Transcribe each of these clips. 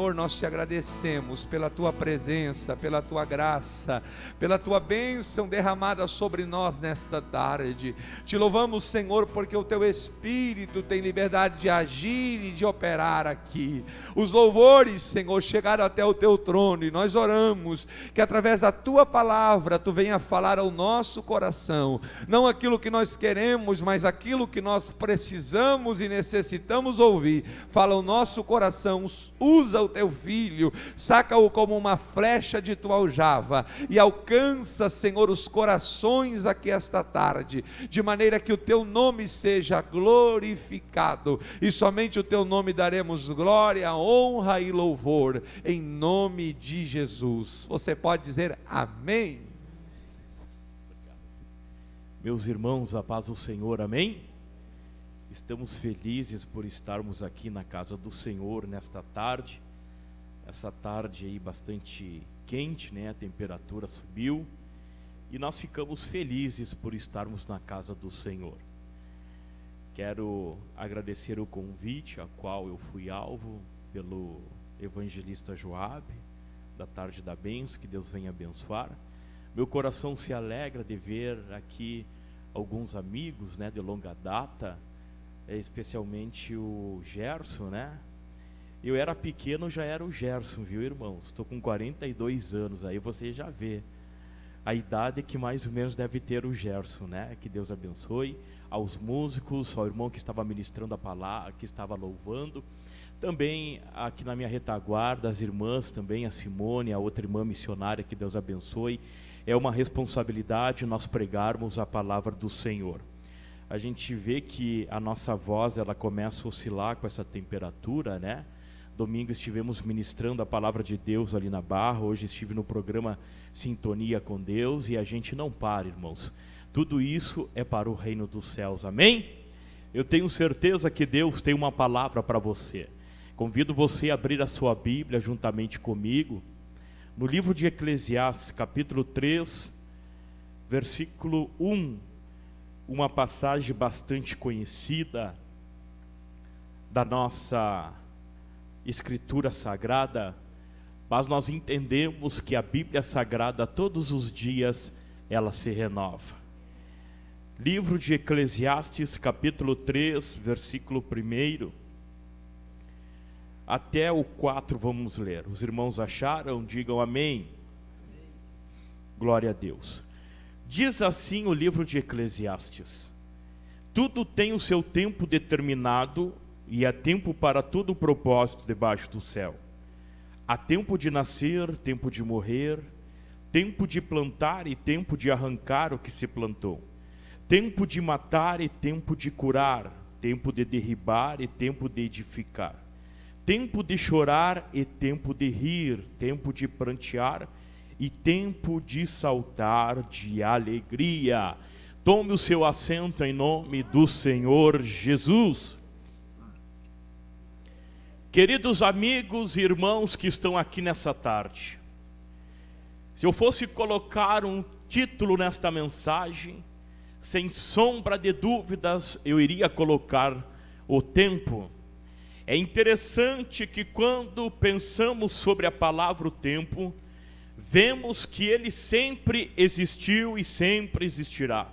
Senhor, nós te agradecemos pela tua presença, pela tua graça, pela tua bênção derramada sobre nós nesta tarde. Te louvamos, Senhor, porque o teu Espírito tem liberdade de agir e de operar aqui. Os louvores, Senhor, chegaram até o teu trono e nós oramos que através da tua palavra tu venha falar ao nosso coração, não aquilo que nós queremos, mas aquilo que nós precisamos e necessitamos ouvir. Fala o nosso coração, usa o teu filho, saca-o como uma flecha de tua aljava e alcança, Senhor, os corações aqui esta tarde, de maneira que o teu nome seja glorificado e somente o teu nome daremos glória, honra e louvor, em nome de Jesus. Você pode dizer amém? Meus irmãos, a paz do Senhor, amém? Estamos felizes por estarmos aqui na casa do Senhor nesta tarde. Essa tarde aí bastante quente, né? A temperatura subiu e nós ficamos felizes por estarmos na casa do Senhor. Quero agradecer o convite a qual eu fui alvo pelo evangelista Joabe, da Tarde da Bênção, que Deus venha abençoar. Meu coração se alegra de ver aqui alguns amigos, né, de longa data, especialmente o Gerson, né? Eu era pequeno, já era o Gerson, viu, irmãos? Estou com 42 anos, aí você já vê a idade que mais ou menos deve ter o Gerson, né? Que Deus abençoe aos músicos, ao irmão que estava ministrando a palavra, que estava louvando. Também aqui na minha retaguarda, as irmãs também, a Simone, a outra irmã missionária, que Deus abençoe. É uma responsabilidade nós pregarmos a palavra do Senhor. A gente vê que a nossa voz, ela começa a oscilar com essa temperatura, né? Domingo estivemos ministrando a palavra de Deus ali na Barra, hoje estive no programa Sintonia com Deus e a gente não para, irmãos. Tudo isso é para o reino dos céus, amém? Eu tenho certeza que Deus tem uma palavra para você. Convido você a abrir a sua Bíblia juntamente comigo, no livro de Eclesiastes, capítulo 3, versículo 1, uma passagem bastante conhecida da nossa Escritura Sagrada, mas nós entendemos que a Bíblia Sagrada, todos os dias, ela se renova. Livro de Eclesiastes, capítulo 3, versículo 1, até o 4 vamos ler. Os irmãos acharam? Digam amém. Amém. Glória a Deus. Diz assim o livro de Eclesiastes: tudo tem o seu tempo determinado, e há tempo para todo o propósito debaixo do céu. Há tempo de nascer, tempo de morrer, tempo de plantar e tempo de arrancar o que se plantou, tempo de matar e tempo de curar, tempo de derribar e tempo de edificar, tempo de chorar e tempo de rir, tempo de prantear e tempo de saltar de alegria. Tome o seu assento em nome do Senhor Jesus. Queridos amigos e irmãos que estão aqui nessa tarde, se eu fosse colocar um título nesta mensagem, sem sombra de dúvidas, eu iria colocar o tempo. É interessante que quando pensamos sobre a palavra o tempo, vemos que ele sempre existiu e sempre existirá.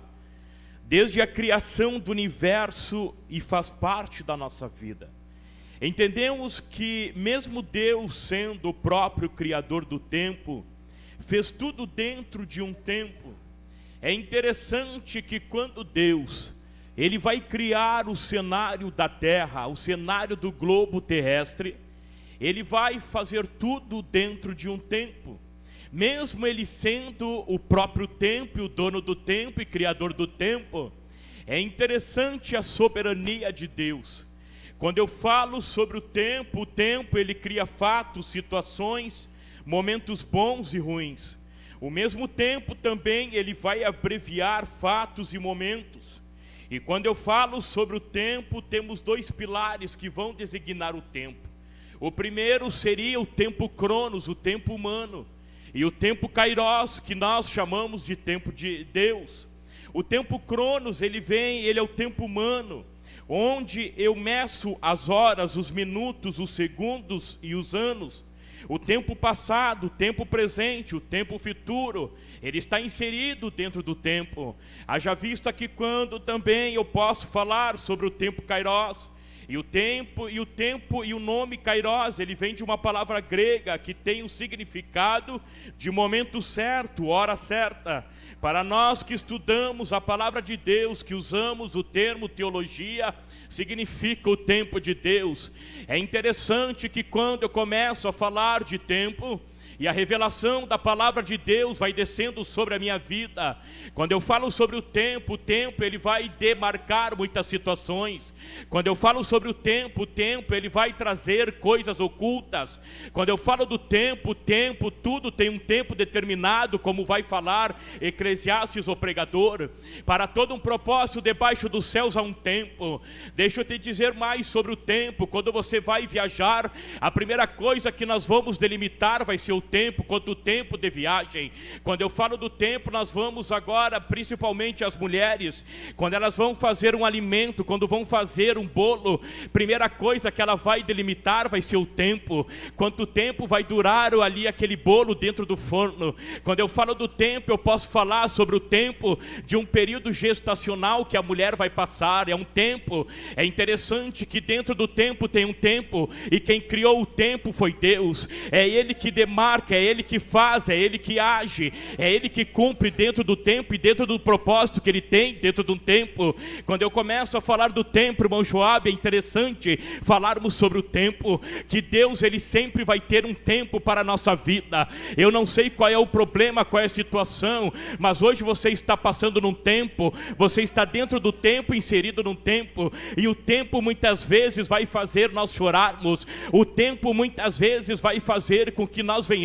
Desde a criação do universo e faz parte da nossa vida. Entendemos que mesmo Deus sendo o próprio Criador do tempo, fez tudo dentro de um tempo. É interessante que quando Deus, Ele vai criar o cenário da terra, o cenário do globo terrestre, Ele vai fazer tudo dentro de um tempo. Mesmo Ele sendo o próprio tempo, o dono do tempo e criador do tempo, é interessante a soberania de Deus. Quando eu falo sobre o tempo Ele cria fatos, situações, momentos bons e ruins. O mesmo tempo também Ele vai abreviar fatos e momentos. E quando eu falo sobre o tempo, temos dois pilares que vão designar o tempo. O primeiro seria o tempo Cronos, o tempo humano. E o tempo Kairos, que nós chamamos de tempo de Deus. O tempo Cronos, ele é o tempo humano. onde eu meço as horas, os minutos, os segundos e os anos. O tempo passado, o tempo presente, o tempo futuro, ele está inserido dentro do tempo. Haja vista que quando também eu posso falar sobre o tempo Kairos, e o tempo e o nome Kairos, ele vem de uma palavra grega que tem o significado de momento certo, hora certa. Para nós que estudamos a palavra de Deus, que usamos o termo teologia, significa o tempo de Deus. É interessante que quando eu começo a falar de tempo, e a revelação da palavra de Deus vai descendo sobre a minha vida, quando eu falo sobre o tempo ele vai demarcar muitas situações. Quando eu falo sobre o tempo ele vai trazer coisas ocultas. Quando eu falo do tempo, tudo tem um tempo determinado, como vai falar Eclesiastes, o pregador. Para todo um propósito debaixo dos céus há um tempo. Deixa eu te dizer mais sobre o tempo. Quando você vai viajar, a primeira coisa que nós vamos delimitar vai ser o tempo, quanto tempo de viagem. Quando eu falo do tempo, nós vamos agora, principalmente as mulheres, quando elas vão fazer um alimento, quando vão fazer um bolo, primeira coisa que ela vai delimitar vai ser o tempo. Quanto tempo vai durar ali aquele bolo dentro do forno. Quando eu falo do tempo, eu posso falar sobre o tempo de um período gestacional que a mulher vai passar. É um tempo. É interessante que dentro do tempo tem um tempo, e quem criou o tempo foi Deus. É Ele que demarca, é Ele que faz, é Ele que age, é Ele que cumpre dentro do tempo e dentro do propósito que Ele tem dentro de um tempo. Quando eu começo a falar do tempo, irmão Joab, é interessante falarmos sobre o tempo, que Deus, Ele sempre vai ter um tempo para a nossa vida. Eu não sei qual é o problema, qual é a situação, mas hoje você está passando num tempo, você está dentro do tempo, inserido num tempo, e o tempo muitas vezes vai fazer nós chorarmos, o tempo muitas vezes vai fazer com que nós venhamos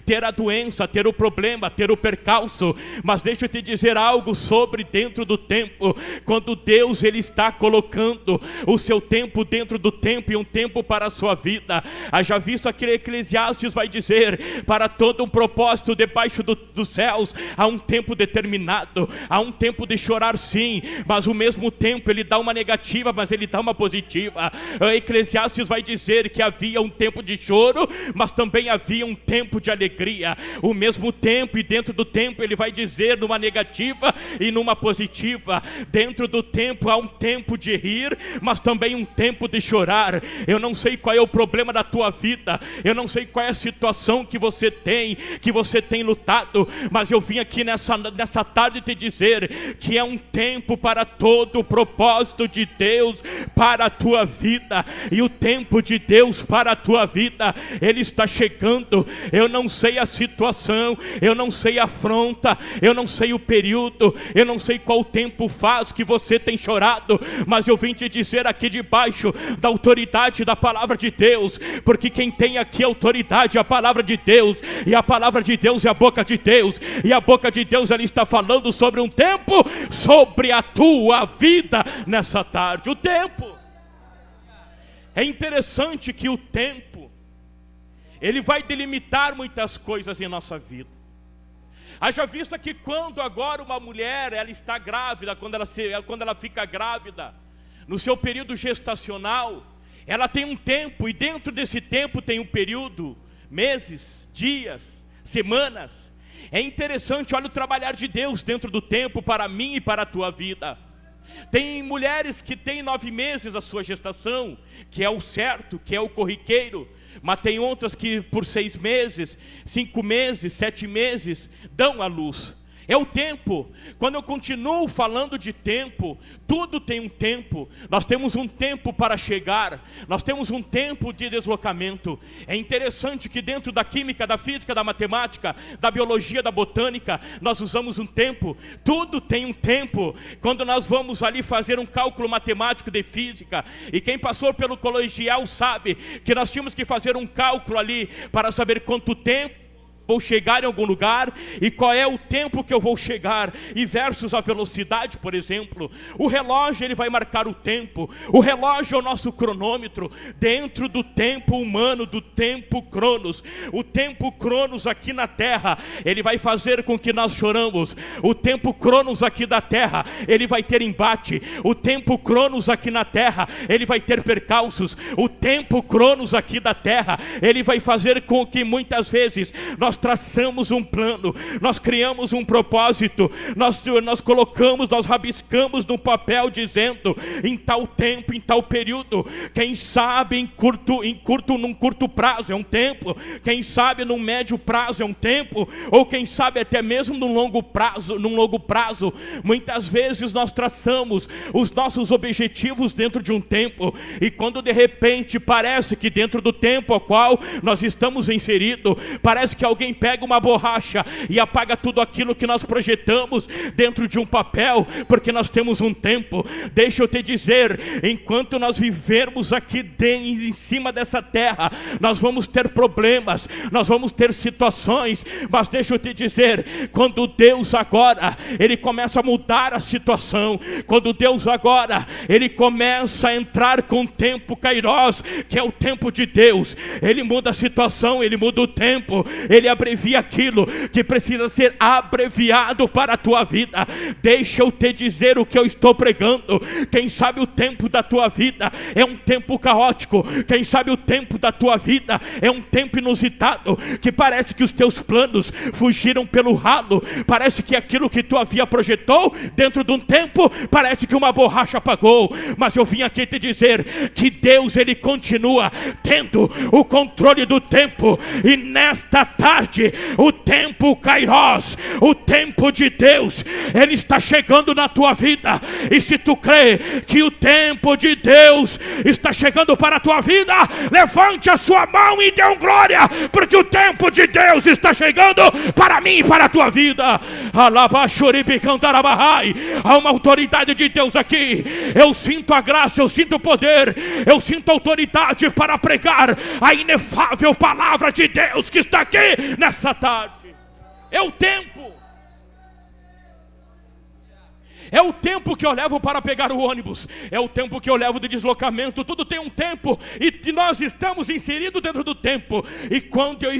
ter a doença, ter o problema, ter o percalço. Mas deixa eu te dizer algo sobre dentro do tempo. Quando Deus, Ele está colocando o seu tempo dentro do tempo, e um tempo para a sua vida. Haja visto que Eclesiastes vai dizer, para todo um propósito debaixo dos céus há um tempo determinado. Há um tempo de chorar, sim, mas ao mesmo tempo Ele dá uma negativa, mas Ele dá uma positiva. Eclesiastes vai dizer que havia um tempo de choro, mas também havia um tempo de alegria. O mesmo tempo, e dentro do tempo Ele vai dizer numa negativa e numa positiva. Dentro do tempo há um tempo de rir, mas também um tempo de chorar. Eu não sei qual é o problema da tua vida, eu não sei qual é a situação que você tem lutado, mas eu vim aqui nessa tarde te dizer que é um tempo para todo o propósito de Deus para a tua vida. E o tempo de Deus para a tua vida, Ele está chegando. Eu não sei a situação, eu não sei a afronta, eu não sei o período, eu não sei qual tempo faz que você tem chorado, mas eu vim te dizer aqui debaixo da autoridade da palavra de Deus, porque quem tem aqui autoridade é a palavra de Deus, e a palavra de Deus é a boca de Deus, e a boca de Deus, ela está falando sobre um tempo, sobre a tua vida nessa tarde. O tempo. É interessante que o tempo, ele vai delimitar muitas coisas em nossa vida. Haja vista que quando agora uma mulher, ela está grávida, quando ela fica grávida, no seu período gestacional, ela tem um tempo, e dentro desse tempo tem um período, meses, dias, semanas. É interessante, olha o trabalhar de Deus dentro do tempo para mim e para a tua vida. Tem mulheres que têm 9 meses a sua gestação, que é o certo, que é o corriqueiro. Mas tem outras que por 6 meses, 5 meses, 7 meses dão à luz. É o tempo. Quando eu continuo falando de tempo, tudo tem um tempo. Nós temos um tempo para chegar, nós temos um tempo de deslocamento. É interessante que dentro da química, da física, da matemática, da biologia, da botânica, nós usamos um tempo. Tudo tem um tempo. Quando nós vamos ali fazer um cálculo matemático de física, e quem passou pelo colegial sabe que nós tínhamos que fazer um cálculo ali para saber quanto tempo vou chegar em algum lugar e qual é o tempo que eu vou chegar, e versus a velocidade, por exemplo. O relógio, ele vai marcar o tempo. O relógio é o nosso cronômetro dentro do tempo humano, do tempo Cronos. O tempo Cronos aqui na terra, ele vai fazer com que nós choramos. O tempo Cronos aqui da terra, ele vai ter embate. O tempo Cronos aqui na terra, ele vai ter percalços. O tempo Cronos aqui da terra, ele vai fazer com que muitas vezes nós traçamos um plano, nós criamos um propósito, nós colocamos, nós rabiscamos no papel dizendo, em tal tempo, em tal período, quem sabe num curto prazo é um tempo, quem sabe num médio prazo é um tempo, ou quem sabe até mesmo num longo prazo. Muitas vezes nós traçamos os nossos objetivos dentro de um tempo, e quando de repente parece que dentro do tempo ao qual nós estamos inseridos, parece que alguém pega uma borracha e apaga tudo aquilo que nós projetamos dentro de um papel, porque nós temos um tempo. Deixa eu te dizer, enquanto nós vivermos aqui em cima dessa terra, nós vamos ter problemas, nós vamos ter situações, mas deixa eu te dizer, quando Deus agora, ele começa a mudar a situação, quando Deus agora, ele começa a entrar com o tempo Kairos, que é o tempo de Deus, ele muda a situação, ele muda o tempo, ele abrevia aquilo que precisa ser abreviado para a tua vida. Deixa eu te dizer o que eu estou pregando. Quem sabe o tempo da tua vida é um tempo caótico, quem sabe o tempo da tua vida é um tempo inusitado, que parece que os teus planos fugiram pelo ralo, parece que aquilo que tu havia projetou dentro de um tempo, parece que uma borracha apagou, mas eu vim aqui te dizer que Deus, ele continua tendo o controle do tempo, e nesta tarde, o tempo Kairos, o tempo de Deus, ele está chegando na tua vida, e se tu crê que o tempo de Deus está chegando para a tua vida, levante a sua mão e dê glória, porque o tempo de Deus está chegando para mim e para a tua vida. Há uma autoridade de Deus aqui, eu sinto a graça, eu sinto o poder, eu sinto a autoridade para pregar a inefável palavra de Deus que está aqui nessa tarde. É o tempo. É o tempo que eu levo para pegar o ônibus, é o tempo que eu levo de deslocamento, tudo tem um tempo, e nós estamos inseridos dentro do tempo, e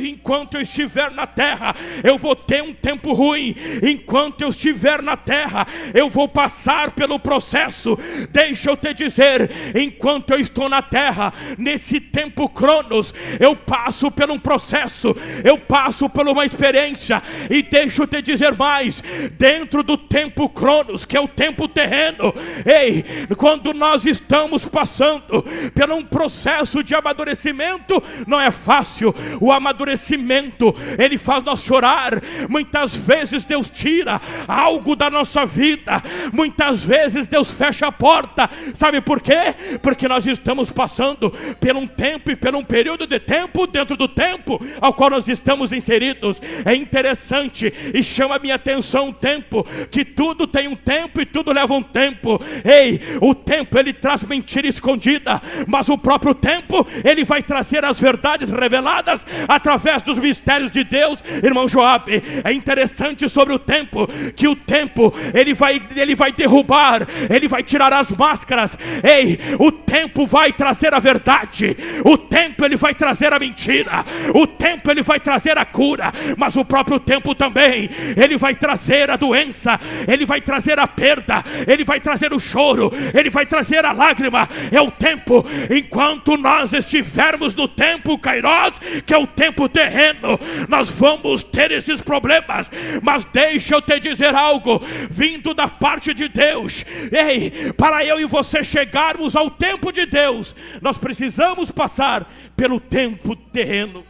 enquanto eu estiver na terra, eu vou ter um tempo ruim, enquanto eu estiver na terra, eu vou passar pelo processo. Deixa eu te dizer, enquanto eu estou na terra, nesse tempo Cronos, eu passo por um processo, eu passo por uma experiência, e deixa eu te dizer mais, dentro do tempo Cronos, que é o tempo terreno, ei, quando nós estamos passando por um processo de amadurecimento, não é fácil. O amadurecimento, ele faz nós chorar. Muitas vezes Deus tira algo da nossa vida, muitas vezes Deus fecha a porta. Sabe por quê? Porque nós estamos passando por um tempo e por um período de tempo dentro do tempo ao qual nós estamos inseridos. É interessante e chama a minha atenção o tempo, que tudo tem um tempo e tudo leva um tempo. Ei, o tempo, ele traz mentira escondida, mas o próprio tempo, ele vai trazer as verdades reveladas através dos mistérios de Deus. Irmão Joabe, é interessante sobre o tempo, que o tempo, ele vai derrubar, ele vai tirar as máscaras. Ei, o tempo vai trazer a verdade, o tempo, ele vai trazer a mentira, o tempo, ele vai trazer a cura, mas o próprio tempo também, ele vai trazer a doença, ele vai trazer a perda, ele vai trazer o choro, ele vai trazer a lágrima. É o tempo. Enquanto nós estivermos no tempo Kairos, que é o tempo terreno, nós vamos ter esses problemas, mas deixa eu te dizer algo, vindo da parte de Deus. Ei, para eu e você chegarmos ao tempo de Deus, nós precisamos passar pelo tempo terreno.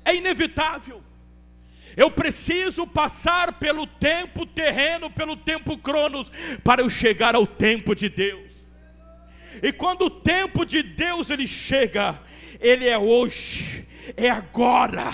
É inevitável. Eu preciso passar pelo tempo terreno, pelo tempo Cronos, para eu chegar ao tempo de Deus. E quando o tempo de Deus ele chega, ele é hoje, é agora.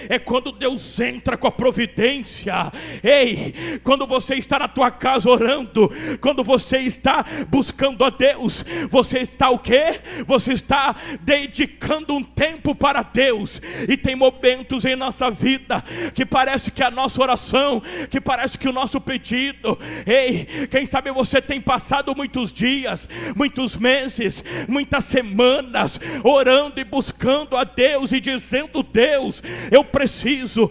é quando Deus entra com a providência. Ei, quando você está na tua casa orando, quando você está buscando a Deus, você está o quê? Você está dedicando um tempo para Deus. E tem momentos em nossa vida que parece que a nossa oração, que parece que o nosso pedido, ei, quem sabe você tem passado muitos dias, muitos meses, muitas semanas orando e buscando a Deus e dizendo: Deus, eu preciso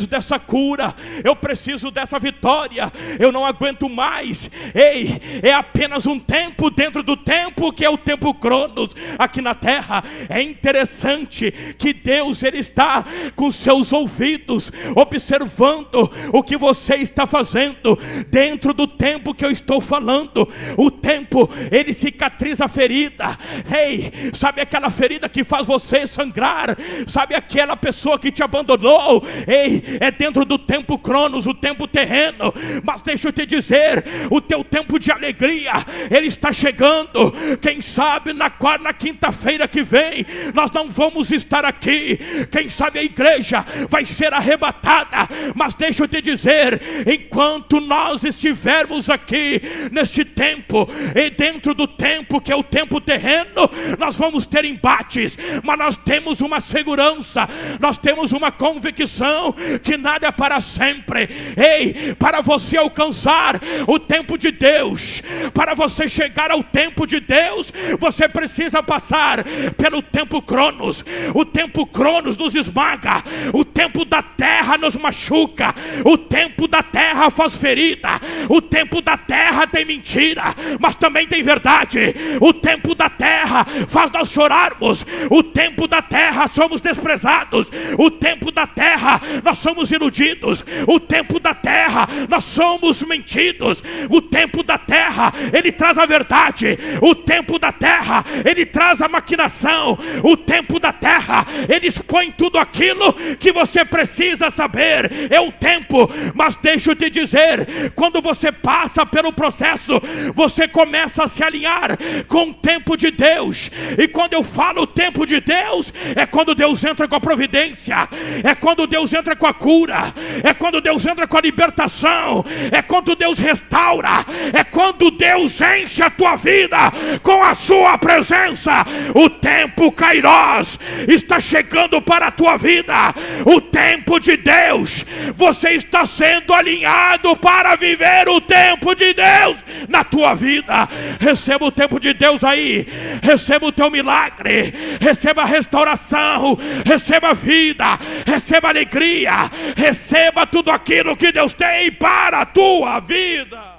dessa cura, eu preciso dessa vitória, eu não aguento mais. Ei, é apenas um tempo dentro do tempo, que é o tempo Cronos aqui na terra. É interessante que Deus, Ele está com seus ouvidos observando o que você está fazendo dentro do tempo que eu estou falando. O tempo, ele cicatriza a ferida. Ei, sabe aquela ferida que faz você sangrar? Sabe aquela pessoa que te abandonou? Ei, é dentro do tempo Cronos, o tempo terreno. Mas deixa eu te dizer, o teu tempo de alegria, ele está chegando. Quem sabe na quinta-feira que vem nós não vamos estar aqui. Quem sabe a igreja vai ser arrebatada. Mas deixa eu te dizer, enquanto nós estivermos aqui neste tempo, e dentro do tempo que é o tempo terreno, nós vamos ter embates, mas nós temos uma segurança, nós temos uma convicção que nada é para sempre. Ei, para você alcançar o tempo de Deus, para você chegar ao tempo de Deus, você precisa passar pelo tempo Cronos. O tempo Cronos nos esmaga, o tempo da terra nos machuca, o tempo da terra faz ferida, o tempo da terra tem mentira, mas também tem verdade. O tempo da terra faz nós chorarmos, o tempo da terra somos desprezados, o tempo da terra nós somos iludidos, o tempo da terra nós somos mentidos, o tempo da terra ele traz a verdade, o tempo da terra ele traz a maquinação, o tempo da terra ele expõe tudo aquilo que você precisa saber. É o tempo. Mas deixa eu te dizer, quando você passa pelo processo, você começa a se alinhar com o tempo de Deus. E quando eu falo o tempo de Deus, é quando Deus entra com a providência, é quando Deus entra com a cura, é quando Deus entra com a libertação, é quando Deus restaura, é quando Deus enche a tua vida com a sua presença. O tempo Kairos está chegando para a tua vida, o tempo de Deus. Você está sendo alinhado para viver o tempo de Deus na tua vida. Receba o tempo de Deus aí, receba o teu milagre, receba a restauração, receba a vida, receba a alegria, receba tudo aquilo que Deus tem para a tua vida.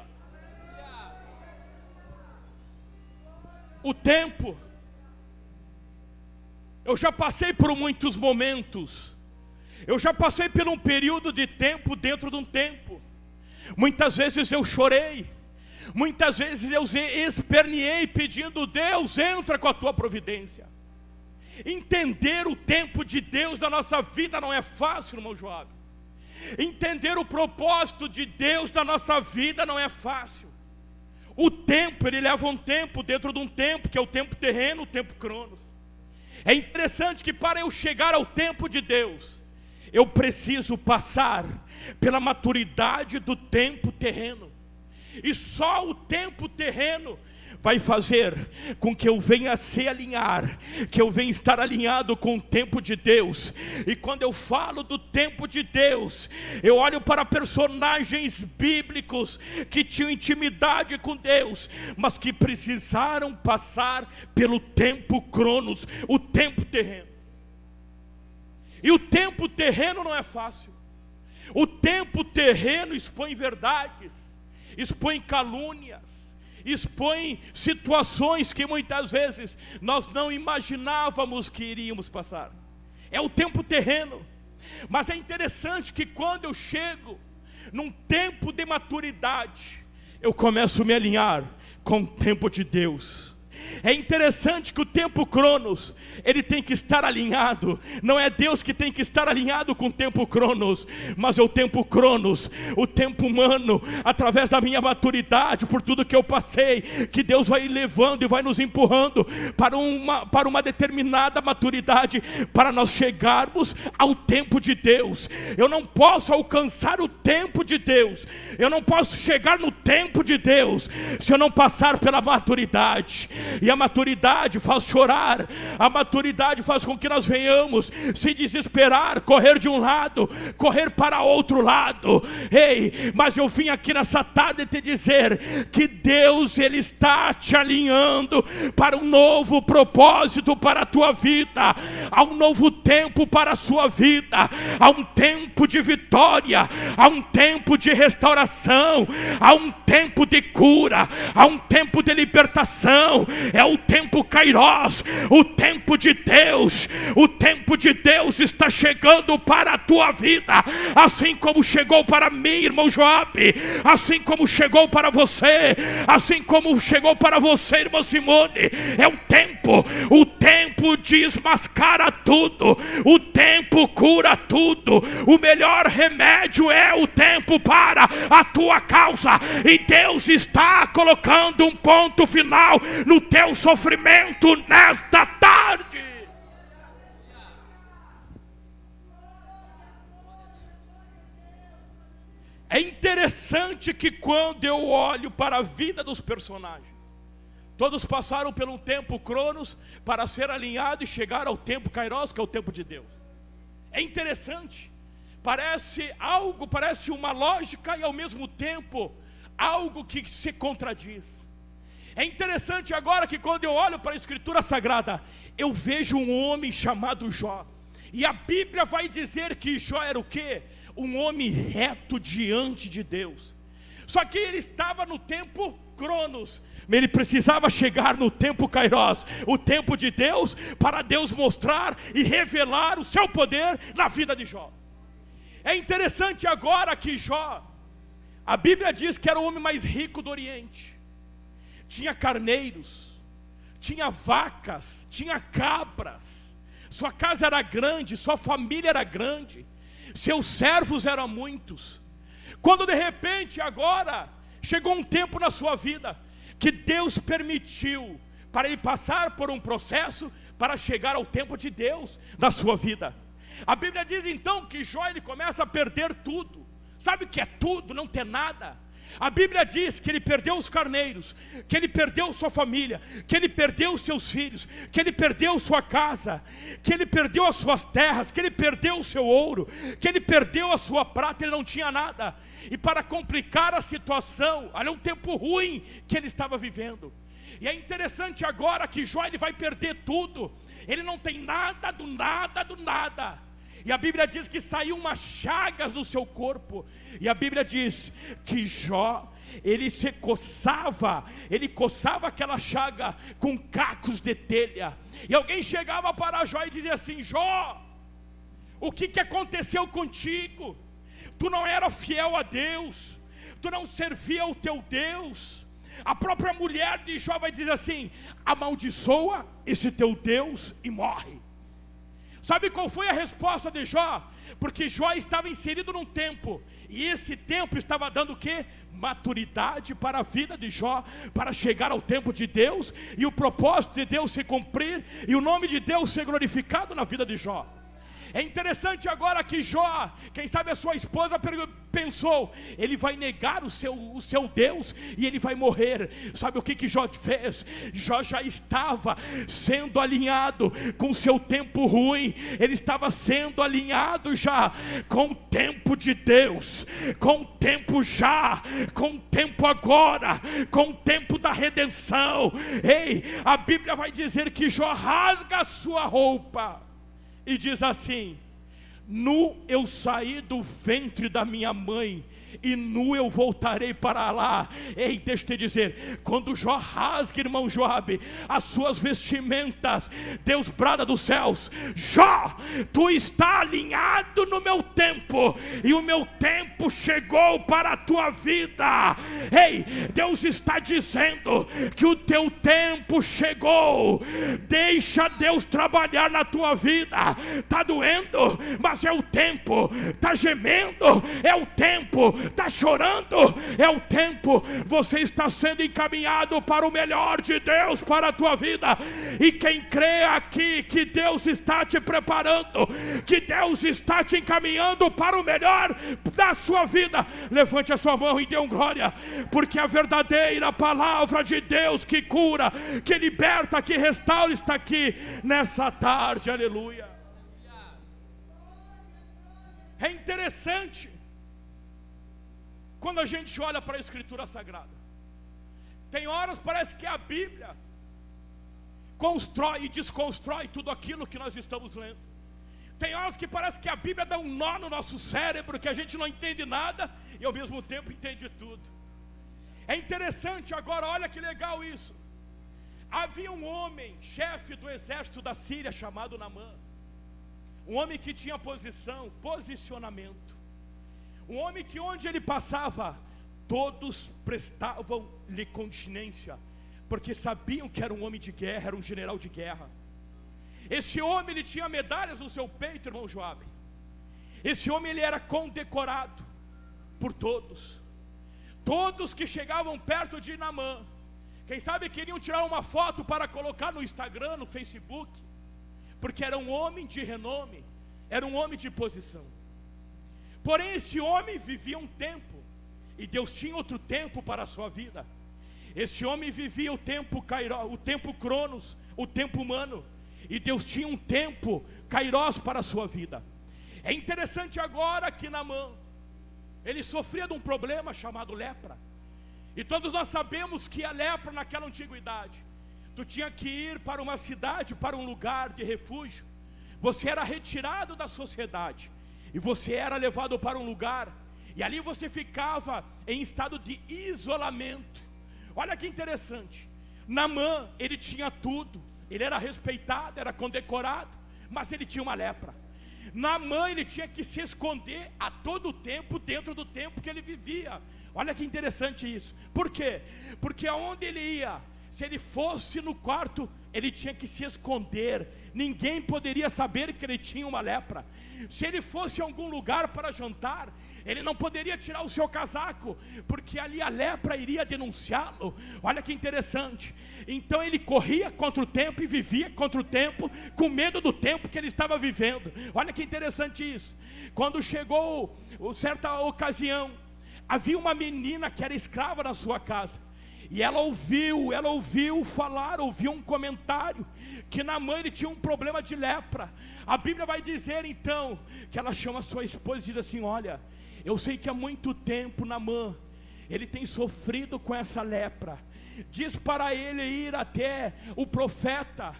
O tempo, eu já passei por muitos momentos, eu já passei por um período de tempo dentro de um tempo. Muitas vezes eu chorei, muitas vezes eu esperneei pedindo: Deus, entra com a tua providência. Entender o tempo de Deus na nossa vida não é fácil, irmão Joab. Entender o propósito de Deus na nossa vida não é fácil. O tempo, ele leva um tempo dentro de um tempo, que é o tempo terreno, o tempo Cronos. É interessante que para eu chegar ao tempo de Deus, eu preciso passar pela maturidade do tempo terreno. E só o tempo terreno vai fazer com que eu venha a se alinhar, que eu venha estar alinhado com o tempo de Deus. E quando eu falo do tempo de Deus, eu olho para personagens bíblicos que tinham intimidade com Deus, mas que precisaram passar pelo tempo Cronos, o tempo terreno. E o tempo terreno não é fácil. O tempo terreno expõe verdades, expõe calúnias, expõe situações que muitas vezes nós não imaginávamos que iríamos passar. É o tempo terreno. Mas é interessante que quando eu chego num tempo de maturidade, eu começo a me alinhar com o tempo de Deus. É interessante que o tempo Cronos, ele tem que estar alinhado. Não é Deus que tem que estar alinhado com o tempo Cronos, mas é o tempo Cronos, o tempo humano, através da minha maturidade, por tudo que eu passei, que Deus vai levando e vai nos empurrando para uma determinada maturidade, para nós chegarmos ao tempo de Deus. Eu não posso alcançar o tempo de Deus, eu não posso chegar no tempo de Deus, se eu não passar pela maturidade. E a maturidade faz chorar, a maturidade faz com que nós venhamos se desesperar, correr de um lado, correr para outro lado. Ei, mas eu vim aqui nessa tarde te dizer que Deus, Ele está te alinhando para um novo propósito para a tua vida. Há um novo tempo para a sua vida, há um tempo de vitória, há um tempo de restauração, há um tempo de cura, há um tempo de libertação. É o tempo Kairos, o tempo de Deus. O tempo de Deus está chegando para a tua vida, assim como chegou para mim, irmão Joabe, assim como chegou para você, assim como chegou para você, irmão Simone. É o tempo desmascara tudo, o tempo cura tudo. O melhor remédio é o tempo para a tua causa, e Deus está colocando um ponto final no teu sofrimento nesta tarde. É interessante que quando eu olho para a vida dos personagens, todos passaram por um tempo Cronos para ser alinhado e chegar ao tempo Kairos, que é o tempo de Deus. É interessante, parece uma lógica e ao mesmo tempo algo que se contradiz. É interessante agora que quando eu olho para a Escritura Sagrada, eu vejo um homem chamado Jó. E a Bíblia vai dizer que Jó era o quê? Um homem reto diante de Deus. Só que ele estava no tempo Cronos, mas ele precisava chegar no tempo Kairos, o tempo de Deus, para Deus mostrar e revelar o seu poder na vida de Jó. É interessante agora que Jó, a Bíblia diz que era o homem mais rico do Oriente. Tinha carneiros, tinha vacas, tinha cabras, sua casa era grande, sua família era grande, seus servos eram muitos. Quando de repente agora chegou um tempo na sua vida que Deus permitiu para ele passar por um processo para chegar ao tempo de Deus na sua vida. A Bíblia diz então que Jó, ele começa a perder tudo. Sabe o que é tudo? Não ter nada. A Bíblia diz que ele perdeu os carneiros, que ele perdeu sua família, que ele perdeu os seus filhos, que ele perdeu sua casa, que ele perdeu as suas terras, que ele perdeu o seu ouro, que ele perdeu a sua prata, ele não tinha nada. E para complicar a situação, olha um tempo ruim que ele estava vivendo. E é interessante agora que Jó, ele vai perder tudo, ele não tem nada do nada do nada. E a Bíblia diz que saiu umas chagas no seu corpo. E a Bíblia diz que Jó, ele coçava aquela chaga com cacos de telha. E alguém chegava para Jó e dizia assim: Jó, o que aconteceu contigo? Tu não era fiel a Deus, tu não servia ao teu Deus. A própria mulher de Jó vai dizer assim: amaldiçoa esse teu Deus e morre. Sabe qual foi a resposta de Jó? Porque Jó estava inserido num tempo, e esse tempo estava dando o quê? Maturidade para a vida de Jó, para chegar ao tempo de Deus, e o propósito de Deus se cumprir, e o nome de Deus ser glorificado na vida de Jó. É interessante agora que Jó, quem sabe a sua esposa pensou, ele vai negar o seu Deus e ele vai morrer. Sabe o que Jó fez? Jó já estava sendo alinhado com o seu tempo ruim, ele estava sendo alinhado já com o tempo de Deus, com o tempo já, com o tempo agora, com o tempo da redenção. Ei, a Bíblia vai dizer que Jó rasga a sua roupa e diz assim: nu eu saí do ventre da minha mãe, e nu eu voltarei para lá. Ei, deixa eu te dizer, quando Jó rasga, irmão Joabe, as suas vestimentas, Deus brada dos céus: Jó, tu está alinhado no meu tempo, e o meu tempo chegou para a tua vida. Ei, Deus está dizendo que o teu tempo chegou. Deixa Deus trabalhar na tua vida. Está doendo, mas é o tempo. Está gemendo, é o tempo. Está chorando, é o tempo. Você está sendo encaminhado para o melhor de Deus para a tua vida. E quem crê aqui que Deus está te preparando, que Deus está te encaminhando para o melhor da sua vida, levante a sua mão e dê glória, porque a verdadeira palavra de Deus que cura, que liberta, que restaura está aqui nessa tarde. Aleluia. É interessante quando a gente olha para a Escritura Sagrada. Tem horas parece que a Bíblia constrói e desconstrói tudo aquilo que nós estamos lendo. Tem horas que parece que a Bíblia dá um nó no nosso cérebro, que a gente não entende nada e ao mesmo tempo entende tudo. É interessante agora, olha que legal isso. Havia um homem, chefe do exército da Síria, chamado Naamã. Um homem que tinha posicionamento. Um homem que onde ele passava, todos prestavam-lhe continência, porque sabiam que era um homem de guerra, era um general de guerra. Esse homem, ele tinha medalhas no seu peito, irmão Joabe. Esse homem, ele era condecorado por todos. Todos que chegavam perto de Naamã, quem sabe queriam tirar uma foto para colocar no Instagram, no Facebook, porque era um homem de renome, era um homem de posição. Porém esse homem vivia um tempo, e Deus tinha outro tempo para a sua vida. Esse homem vivia o tempo Kairos, o tempo Cronos, o tempo humano, e Deus tinha um tempo Kairos para a sua vida. É interessante agora que Naamã, ele sofria de um problema chamado lepra. E todos nós sabemos que a lepra naquela antiguidade, tu tinha que ir para uma cidade, para um lugar de refúgio. Você era retirado da sociedade e você era levado para um lugar, e ali você ficava em estado de isolamento. Olha que interessante. Naamã, ele tinha tudo, ele era respeitado, era condecorado, mas ele tinha uma lepra. Naamã, ele tinha que se esconder a todo tempo, dentro do tempo que ele vivia. Olha que interessante isso. Por quê? Porque aonde ele ia, se ele fosse no quarto, ele tinha que se esconder. Ninguém poderia saber que ele tinha uma lepra. Se ele fosse a algum lugar para jantar, ele não poderia tirar o seu casaco, porque ali a lepra iria denunciá-lo. Olha que interessante. Então ele corria contra o tempo e vivia contra o tempo, com medo do tempo que ele estava vivendo. Olha que interessante isso. Quando chegou certa ocasião, havia uma menina que era escrava na sua casa, e ela ouviu falar, ouviu um comentário, que Naamã, ele tinha um problema de lepra. A Bíblia vai dizer então, que ela chama a sua esposa e diz assim: olha, eu sei que há muito tempo Naamã, ele tem sofrido com essa lepra. Diz para ele ir até o profeta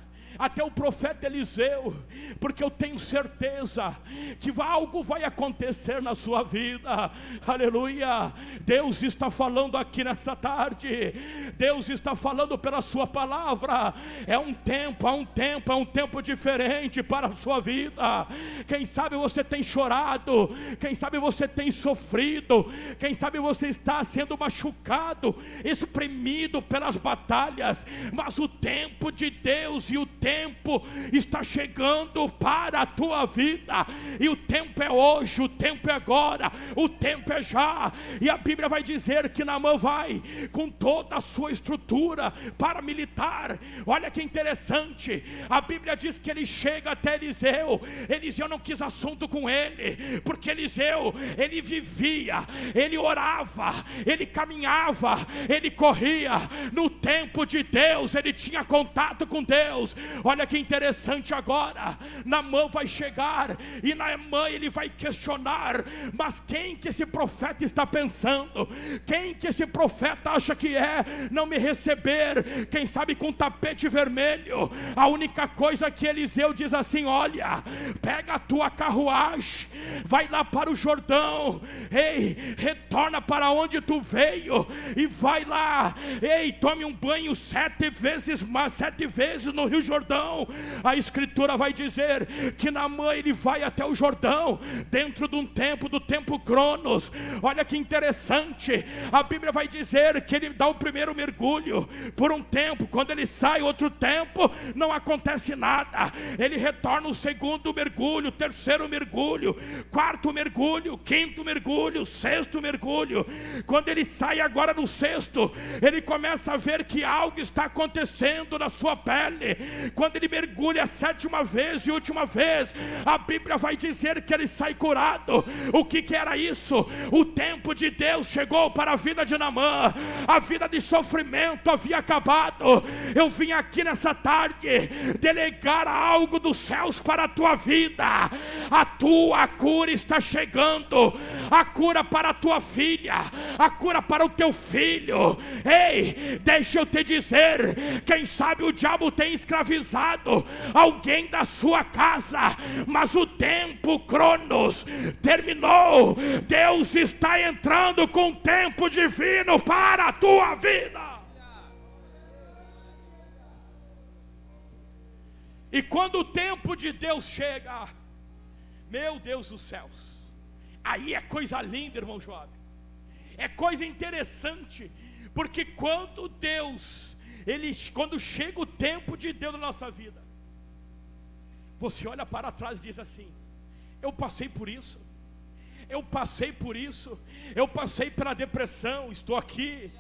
Eliseu, porque eu tenho certeza que algo vai acontecer na sua vida. Aleluia. Deus está falando aqui nessa tarde. Deus está falando pela sua palavra. É um tempo diferente para a sua vida. Quem sabe você tem chorado, quem sabe você tem sofrido, quem sabe você está sendo machucado, espremido pelas batalhas, mas o tempo de Deus e o tempo está chegando para a tua vida, e o tempo é hoje, o tempo é agora, o tempo é já. E a Bíblia vai dizer que Naamã vai com toda a sua estrutura paramilitar. Olha que interessante, a Bíblia diz que ele chega até Eliseu. Eliseu não quis assunto com ele, porque Eliseu, ele vivia, ele orava, ele caminhava, ele corria no tempo de Deus, ele tinha contato com Deus. Olha que interessante agora. Naamã vai chegar e Naamã ele vai questionar: mas quem que esse profeta está pensando? Quem que esse profeta acha que é? Não me receber, quem sabe com tapete vermelho. A única coisa que Eliseu diz assim: olha, pega a tua carruagem, vai lá para o Jordão, ei, retorna para onde tu veio e vai lá, ei, tome um banho 7 vezes no Rio Jordão. A escritura vai dizer que Naamã ele vai até o Jordão dentro de um tempo, do tempo Cronos. Olha que interessante, a Bíblia vai dizer que ele dá o primeiro mergulho por um tempo, quando ele sai outro tempo não acontece nada. Ele retorna o segundo mergulho, terceiro mergulho, quarto mergulho, quinto mergulho, sexto mergulho. Quando ele sai agora no sexto, ele começa a ver que algo está acontecendo na sua pele. Quando ele mergulha a 7ª vez e última vez, a Bíblia vai dizer que ele sai curado. O que era isso? O tempo de Deus chegou para a vida de Naamã. A vida de sofrimento havia acabado. Eu vim aqui nessa tarde delegar algo dos céus para a tua vida. A tua cura está chegando. A cura para a tua filha, a cura para o teu filho. Ei, deixa eu te dizer, quem sabe o diabo tem escravizado alguém da sua casa, mas o tempo Cronos terminou. Deus está entrando com tempo divino para a tua vida. E quando o tempo de Deus chega, meu Deus dos céus, aí é coisa linda, irmão jovem. É coisa interessante, porque quando quando chega o tempo de Deus na nossa vida, você olha para trás e diz assim: eu passei por isso, eu passei por isso, eu passei pela depressão, estou aqui.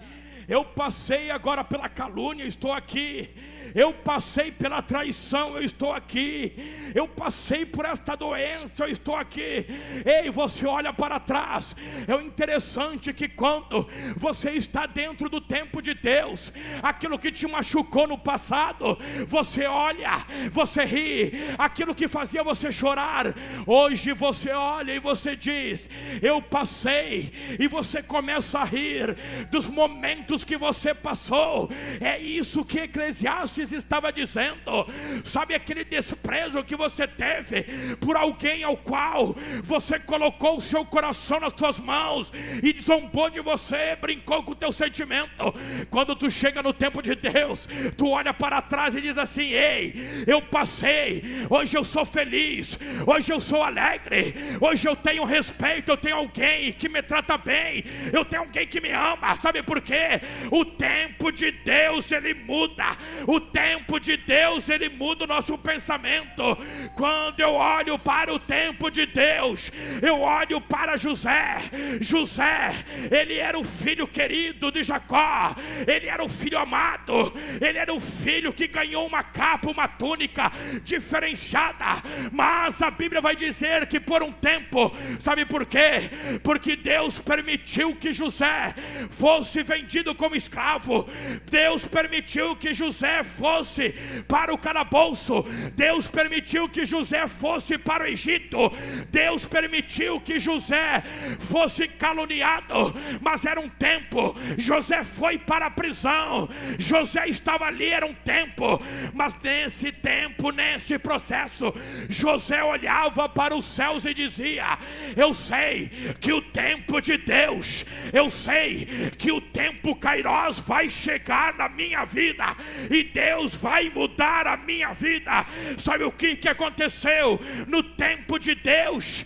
Eu passei agora pela calúnia, estou aqui. Eu passei pela traição, eu estou aqui. Eu passei por esta doença, eu estou aqui. Ei, você olha para trás. É interessante que quando você está dentro do tempo de Deus, aquilo que te machucou no passado, você olha, você ri. Aquilo que fazia você chorar, hoje você olha e você diz: eu passei. E você começa a rir dos momentos que você passou. É isso que Eclesiastes estava dizendo. Sabe aquele desprezo que você teve por alguém ao qual você colocou o seu coração nas suas mãos e zombou de você, brincou com o teu sentimento? Quando tu chega no tempo de Deus, tu olha para trás e diz assim: ei, eu passei, hoje eu sou feliz, hoje eu sou alegre, hoje eu tenho respeito, eu tenho alguém que me trata bem, eu tenho alguém que me ama. Sabe por quê? O tempo de Deus ele muda. O tempo de Deus ele muda o nosso pensamento. Quando eu olho para o tempo de Deus, eu olho para José. José, ele era o filho querido de Jacó, ele era o filho amado, ele era o filho que ganhou uma capa, uma túnica diferenciada. Mas a Bíblia vai dizer que por um tempo, sabe por quê? Porque Deus permitiu que José fosse vendido como escravo. Deus permitiu que José fosse para o calabouço. Deus permitiu que José fosse para o Egito. Deus permitiu que José fosse caluniado. Mas era um tempo. José foi para a prisão. José estava ali, era um tempo. Mas nesse tempo, nesse processo, José olhava para os céus e dizia: eu sei que o tempo de Deus, eu sei que o tempo Kairos vai chegar na minha vida e Deus vai mudar a minha vida. Sabe o que aconteceu no tempo de Deus?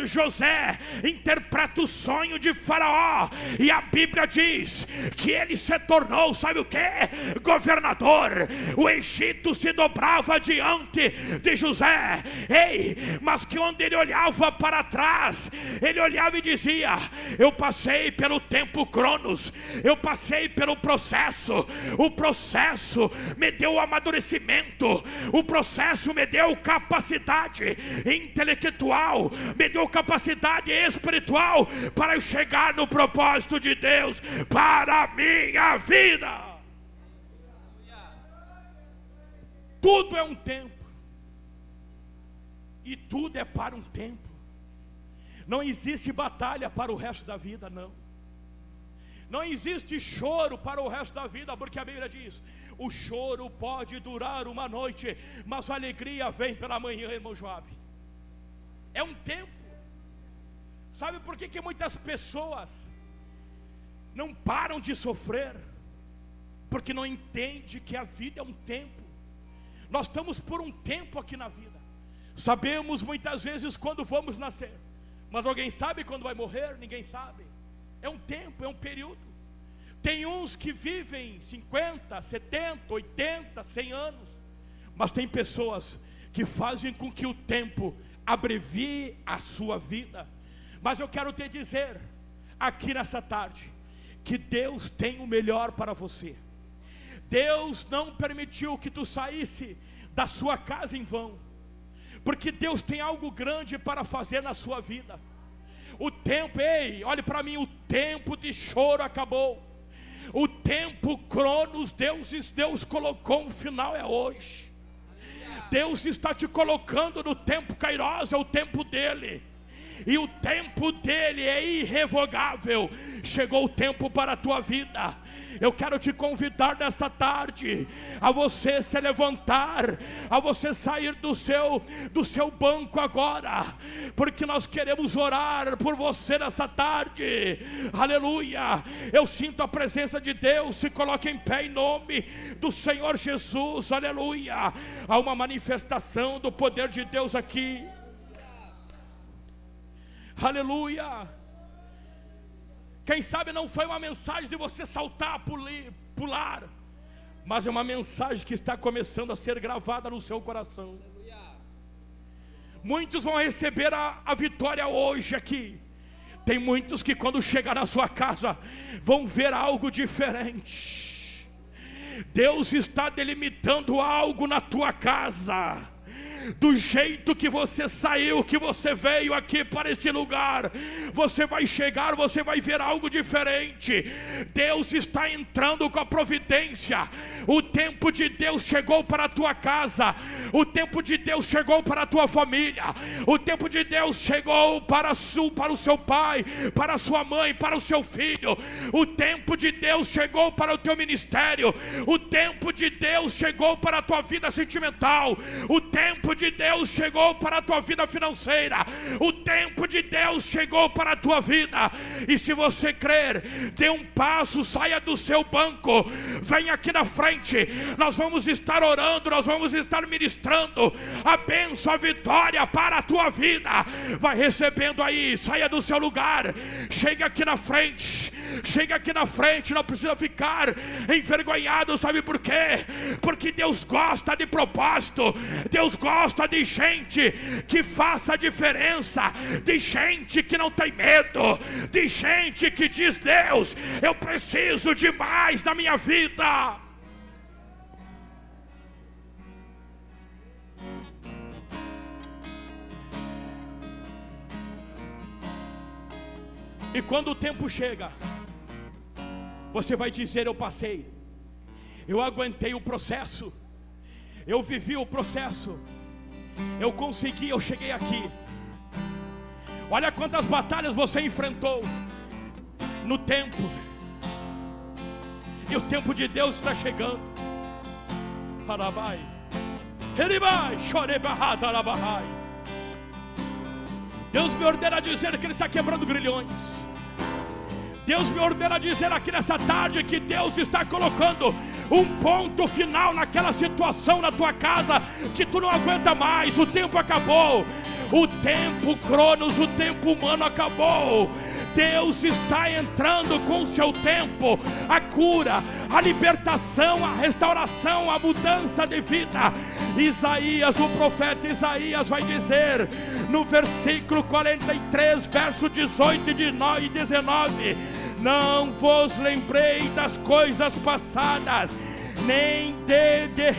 José interpreta o sonho de Faraó e a Bíblia diz que ele se tornou, sabe o que? Governador. O Egito se dobrava diante de José. Ei, mas que quando ele olhava para trás, ele olhava e dizia: eu passei pelo tempo Cronos, eu passei pelo processo. O processo me deu amadurecimento, o processo me deu capacidade intelectual, me deu capacidade espiritual para eu chegar no propósito de Deus para a minha vida. Tudo é um tempo, e tudo é para um tempo. Não existe batalha para o resto da vida, não. Não existe choro para o resto da vida, porque a Bíblia diz: o choro pode durar uma noite, mas a alegria vem pela manhã, irmão Joab. É um tempo. Sabe por que muitas pessoas não param de sofrer? Porque não entendem que a vida é um tempo. Nós estamos por um tempo aqui na vida. Sabemos muitas vezes quando vamos nascer, mas alguém sabe quando vai morrer? Ninguém sabe. É um tempo, é um período. Tem uns que vivem 50, 70, 80, 100 anos, mas tem pessoas que fazem com que o tempo abrevie a sua vida. Mas eu quero te dizer aqui nessa tarde que Deus tem o melhor para você. Deus não permitiu que tu saísse da sua casa em vão, porque Deus tem algo grande para fazer na sua vida. O tempo, ei, olhe para mim, o tempo de choro acabou. O tempo Cronos, Deus colocou um final, é hoje. Deus está te colocando no tempo Kairos, é o tempo dele. E o tempo dele é irrevogável. Chegou o tempo para a tua vida. Eu quero te convidar nessa tarde a você se levantar, a você sair do seu banco agora, porque nós queremos orar por você nessa tarde. Aleluia. Eu sinto a presença de Deus. Se coloque em pé em nome do Senhor Jesus. Aleluia. Há uma manifestação do poder de Deus aqui. Aleluia. Quem sabe não foi uma mensagem de você saltar, pular, mas é uma mensagem que está começando a ser gravada no seu coração. Muitos vão receber a vitória hoje aqui. Tem muitos que quando chegar na sua casa vão ver algo diferente. Deus está delimitando algo na tua casa. Do jeito que você saiu, que você veio aqui para este lugar, você vai chegar, você vai ver algo diferente. Deus está entrando com a providência. O tempo de Deus chegou para a tua casa. O tempo de Deus chegou para a tua família. O tempo de Deus chegou para o seu pai, para a sua mãe, para o seu filho. O tempo de Deus chegou para o teu ministério. O tempo de Deus chegou para a tua vida sentimental. O tempo de Deus chegou para a tua vida financeira. O tempo de Deus chegou para a tua vida. E se você crer, dê um passo, saia do seu banco, vem aqui na frente. Nós vamos estar orando, nós vamos estar ministrando a bênção, a vitória para a tua vida. Vai recebendo aí, saia do seu lugar, chega aqui na frente. Chega aqui na frente, não precisa ficar envergonhado, sabe por quê? Porque Deus gosta de propósito. Deus gosta de gente que faça a diferença, de gente que não tem medo, de gente que diz: Deus, eu preciso de mais na minha vida. E quando o tempo chega, você vai dizer: eu passei, eu aguentei o processo, eu vivi o processo, eu consegui, eu cheguei aqui. Olha quantas batalhas você enfrentou no tempo. E o tempo de Deus está chegando. Deus me ordena a dizer que Ele está quebrando grilhões. Deus me ordena a dizer aqui nessa tarde que Deus está colocando um ponto final naquela situação na tua casa que tu não aguenta mais. O tempo acabou. O tempo Cronos, o tempo humano acabou. Deus está entrando com o seu tempo, a cura, a libertação, a restauração, a mudança de vida. Isaías, o profeta Isaías vai dizer no versículo 43, verso 18 e 19: não vos lembrei das coisas passadas, nem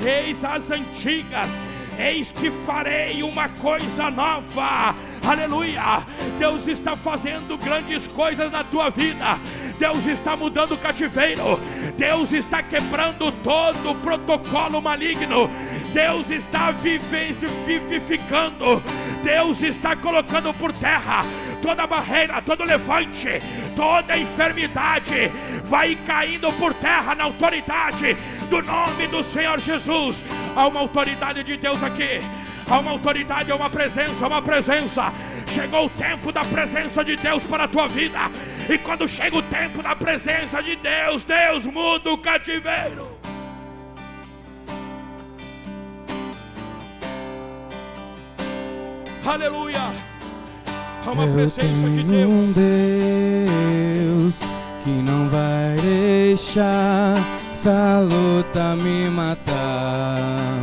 reis as antigas. Eis que farei uma coisa nova. Aleluia. Deus está fazendo grandes coisas na tua vida. Deus está mudando o cativeiro. Deus está quebrando todo o protocolo maligno. Deus está vivificando, Deus está colocando por terra toda barreira, todo levante, toda enfermidade vai caindo por terra na autoridade do nome do Senhor Jesus. Há uma autoridade de Deus aqui, há uma autoridade, há uma presença. Chegou o tempo da presença de Deus para a tua vida, e quando chega o tempo da presença de Deus, Deus muda o cativeiro. Aleluia. Há uma presença de Deus. Um Deus que não vai deixar essa luta me matar,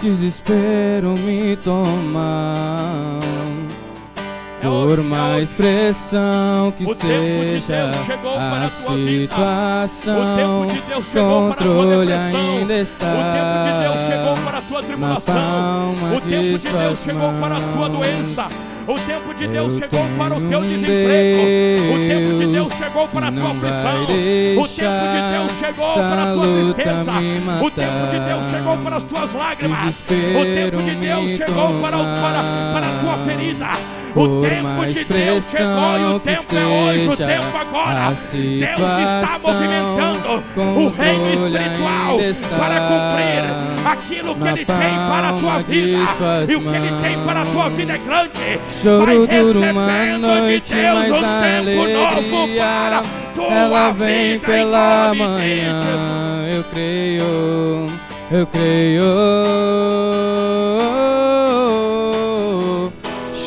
desespero me tomar. Por mais pressão que seja a situação, controle ainda está. O tempo de Deus chegou para a tua tribulação. O tempo de Deus chegou para a tua doença. O tempo de Deus chegou para o teu desemprego. O tempo de Deus chegou para a tua aflição. O tempo de Deus chegou para a tua tristeza. O tempo de Deus chegou para as tuas lágrimas. O tempo de Deus chegou para a tua ferida. O tempo de Deus chegou, e o tempo é hoje, o tempo agora. Deus está movimentando o reino espiritual para cumprir aquilo que Ele tem para a tua vida. E o que Ele tem para a tua vida é grande. Vai recebendo de Deus um tempo novo para tua vem vida, pela em nome de manhã. Jesus. Eu creio.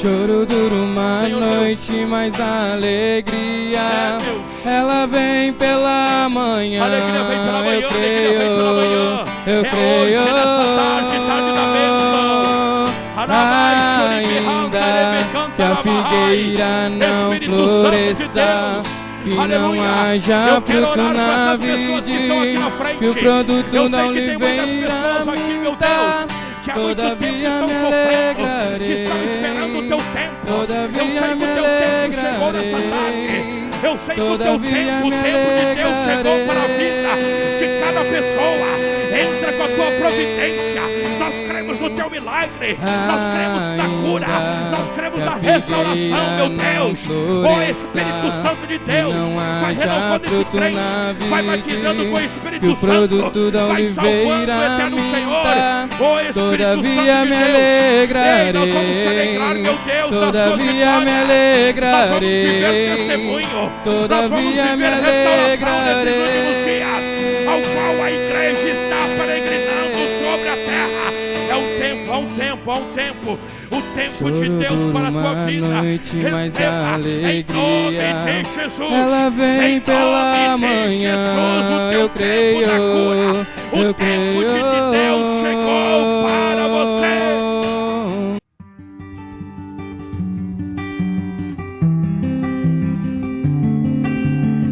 Choro dura uma noite, mas a alegria, ela vem pela manhã. Alegria vem pela manhã, eu creio, alegria vem pela manhã. eu creio. Hoje, nessa tarde da bênção. Ainda que a figueira não floresça, que não haja fruto na vide, que o produto da oliveira minta, todavia me alegrarei, que estão esperando o teu tempo. todavia me alegrarei, eu sei que o teu tempo, o tempo de Deus chegou para a vida de cada pessoa. Entra com a tua providência. Nós cremos no teu milagre, nós cremos na cura, nós cremos na restauração, meu Deus. O Espírito Santo de Deus vai renovando esse crente, vai batizando com o Espírito Santo, vai salvando o eterno Senhor. O Espírito Santo de Deus, ei, nós vamos celebrar, meu Deus, todavia me nós vamos viver alegrarei, testemunho, todavia me alegrarei, ao qual a igreja está peregrinando sobre a terra. É um tempo, o tempo de Deus para a tua vida. Receba, em nome de Jesus, ela vem em pela nome de manhã. Jesus, o teu Eu tempo da creio, cura, o eu tempo de creio.